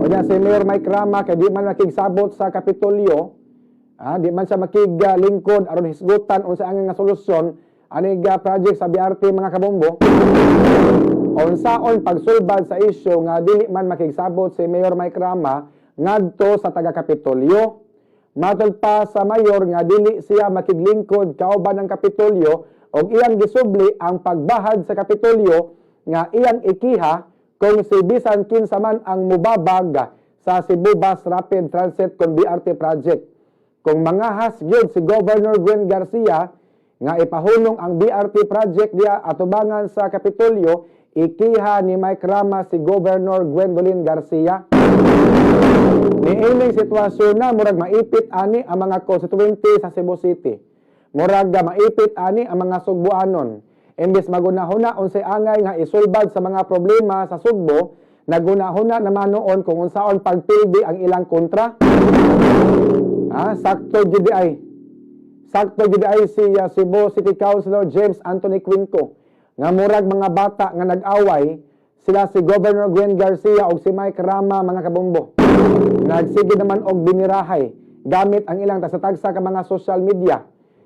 Kanya si Mayor Mike Rama kay di man nakigsabot sa Kapitolyo, di man siya makiglingkod aron hisgutan unsa ang nga solusyon ani nga project sa BRT mga kabombo. Unsaon pagsulbad sa isyu nga dili man makigsabot si Mayor Mike Rama ngadto sa taga Kapitolyo. Matod pa sa mayor nga dili siya makiglingkod kauban ng Kapitolyo og iyang gisubli ang pagbahad sa Kapitolyo nga iyang ikiha kung si bisan kinsa man ang mubabag sa Cebu Bus Rapid Transit kon BRT project. Kung mangahas gyud si Governor Gwen Garcia nga ipahulong ang BRT project diya atubangan sa Kapitolyo, ikiha ni Mike Rama si Governor Gwendolyn Garcia. Niining sitwasyon na murag maipit ani ang mga constituente sa Cebu City. Murag maipit ani ang mga Sugbuanon. Imbes magunahuna unsay angay nga isulbad sa mga problema sa Sugbo, nagunahuna naman noon kung unsaon pagpildi ang ilang kontra. Sakto gid ay si Cebu City Councilor James Anthony Quinco nga murag mga bata nga nag-away sila si Governor Gwen Garcia og si Mike Rama mga kabombo. Nagsige naman og binirahay gamit ang ilang tagsa-tagsa ka mga social media.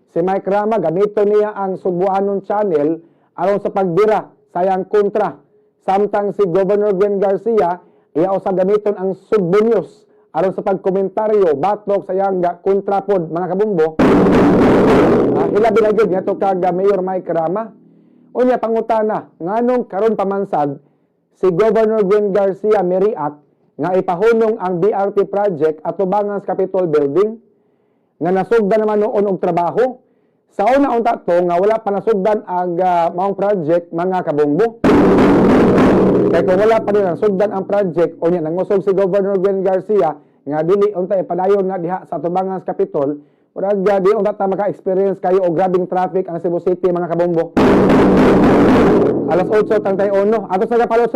Si Mike Rama gamito niya ang Sugbuanon channel aron sa pagbira sayang kontra. Samtang si Governor Gwen Garcia iya usab gamiton ang Sugbo News aron sa pagkomentaryo batok sayang kontra pod mga kabombo. Hilabi na gyud nga to kag Mayor Mike Rama. Unya pangutana nganong karon pamansad si Governor Gwen Garcia miriak nga ipahunong ang BRT project atubangan sa Capitol Building nga nasugdan naman noon og trabaho. Sa una unta to nga wala pa nasugdan ang maong project mga kabombo. Kaya kung wala pa rin nasugdan ang project, unya nangusog si Governor Gwen Garcia nga dili unta ipadayon na diha sa atubangan sa Capitol, murag di unta ta maka-experience kayo og grabing traffic ang Cebu City mga kabombo. Alas 8:31 ato sa kapalo